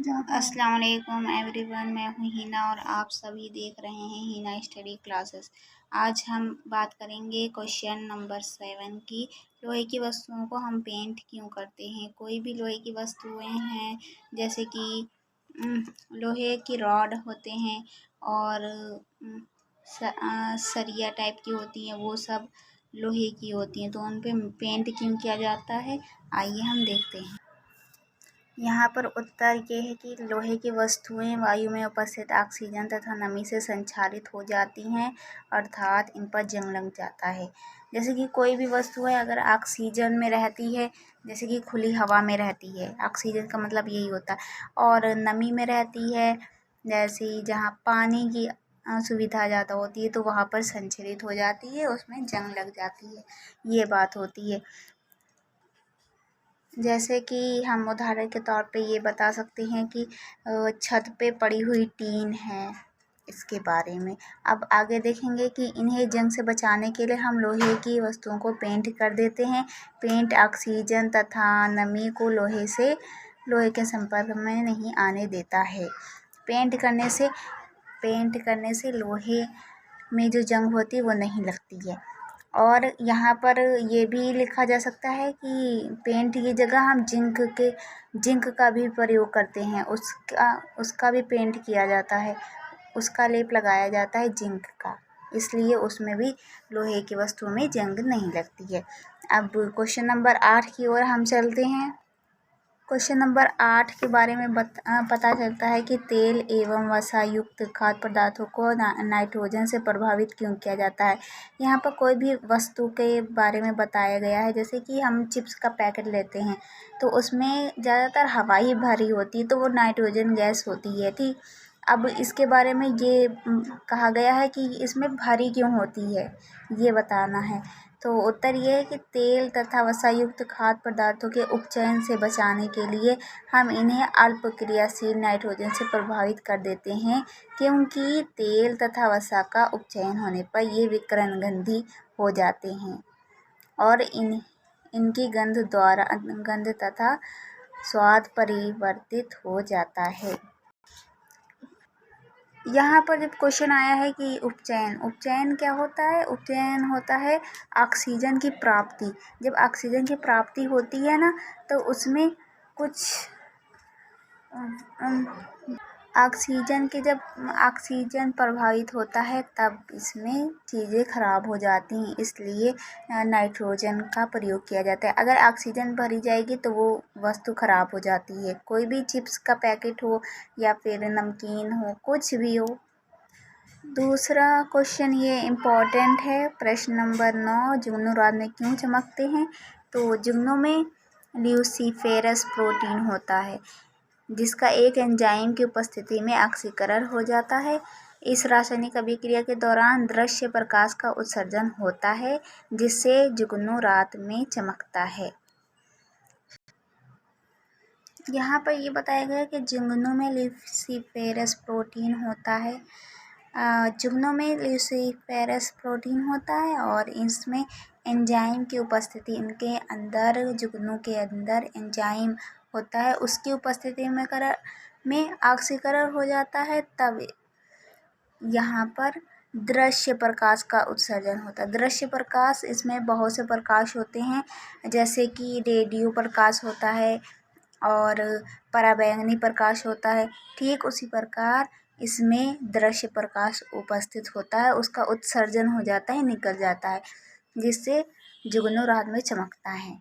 अस्सलाम वालेकुम एवरीवन, मैं हूँ हिना और आप सभी देख रहे हैं हिना स्टडी क्लासेस। आज हम बात करेंगे क्वेश्चन नंबर 7 की। लोहे की वस्तुओं को हम पेंट क्यों करते हैं। कोई भी लोहे की वस्तुएं हैं जैसे कि लोहे की रॉड होते हैं और सरिया टाइप की होती हैं, वो सब लोहे की होती हैं, तो उन पे पेंट क्यों किया जाता है, आइए हम देखते हैं। यहाँ पर उत्तर ये है कि लोहे की वस्तुएं वायु में उपस्थित ऑक्सीजन तथा नमी से संचालित हो जाती हैं, अर्थात इन पर जंग लग जाता है। जैसे कि कोई भी वस्तु है अगर ऑक्सीजन में रहती है, जैसे कि खुली हवा में रहती है, ऑक्सीजन का मतलब यही होता है, और नमी में रहती है, जैसे जहाँ पानी की सुविधा ज़्यादा होती है तो वहाँ पर संचरित हो जाती है, उसमें जंग लग जाती है, ये बात होती है। जैसे कि हम उदाहरण के तौर पे ये बता सकते हैं कि छत पे पड़ी हुई टीन है, इसके बारे में। अब आगे देखेंगे कि इन्हें जंग से बचाने के लिए हम लोहे की वस्तुओं को पेंट कर देते हैं। पेंट ऑक्सीजन तथा नमी को लोहे के संपर्क में नहीं आने देता है। पेंट करने से लोहे में जो जंग होती है वो नहीं लगती है। और यहाँ पर ये भी लिखा जा सकता है कि पेंट की जगह हम जिंक का भी प्रयोग करते हैं, उसका भी पेंट किया जाता है, उसका लेप लगाया जाता है जिंक का, इसलिए उसमें भी लोहे की वस्तुओं में जंग नहीं लगती है। अब क्वेश्चन नंबर 8 की ओर हम चलते हैं। क्वेश्चन नंबर 8 के बारे में पता चलता है कि तेल एवं वसा युक्त खाद्य पदार्थों को नाइट्रोजन से प्रभावित क्यों किया जाता है। यहाँ पर कोई भी वस्तु के बारे में बताया गया है, जैसे कि हम चिप्स का पैकेट लेते हैं तो उसमें ज़्यादातर हवा ही भरी होती है, तो वो नाइट्रोजन गैस होती है, ठीक। अब इसके बारे में ये कहा गया है कि इसमें भरी क्यों होती है, ये बताना है। तो उत्तर ये है कि तेल तथा वसायुक्त खाद्य पदार्थों के उपचयन से बचाने के लिए हम इन्हें अल्प क्रियाशील नाइट्रोजन से प्रभावित कर देते हैं, क्योंकि तेल तथा वसा का उपचयन होने पर ये विकिरणगंधी हो जाते हैं और इनकी गंध तथा स्वाद परिवर्तित हो जाता है। यहाँ पर जब क्वेश्चन आया है कि उपचयन क्या होता है। उपचयन होता है ऑक्सीजन की प्राप्ति। जब ऑक्सीजन की प्राप्ति होती है ना, तो उसमें कुछ जब ऑक्सीजन प्रभावित होता है तब इसमें चीज़ें खराब हो जाती हैं, इसलिए नाइट्रोजन का प्रयोग किया जाता है। अगर ऑक्सीजन भरी जाएगी तो वो वस्तु खराब हो जाती है, कोई भी चिप्स का पैकेट हो या फिर नमकीन हो, कुछ भी हो। दूसरा क्वेश्चन ये इम्पोर्टेंट है, प्रश्न नंबर 9, जुगनू रात में क्यों चमकते हैं। तो जुगनू में ल्यूसीफेरस प्रोटीन होता है, जिसका एक एंजाइम की उपस्थिति में ऑक्सीकरण हो जाता है। इस रासायनिक अभिक्रिया के दौरान दृश्य प्रकाश का उत्सर्जन होता है, जिससे जुगनू रात में चमकता है। यहाँ पर ये बताया गया कि जुगनू में ल्यूसीफेरस प्रोटीन होता है। जुगनू में ल्यूसीफेरस प्रोटीन होता है और इसमें एंजाइम की उपस्थिति, इनके अंदर जुगनू के अंदर एंजाइम होता है, उसकी उपस्थिति में ऑक्सीकरण हो जाता है, तब यहाँ पर दृश्य प्रकाश का उत्सर्जन होता है। दृश्य प्रकाश, इसमें बहुत से प्रकाश होते हैं, जैसे कि रेडियो प्रकाश होता है और पराबैंगनी प्रकाश होता है, ठीक उसी प्रकार इसमें दृश्य प्रकाश उपस्थित होता है, उसका उत्सर्जन हो जाता है, निकल जाता है, जिससे जुगनू रात में चमकता है।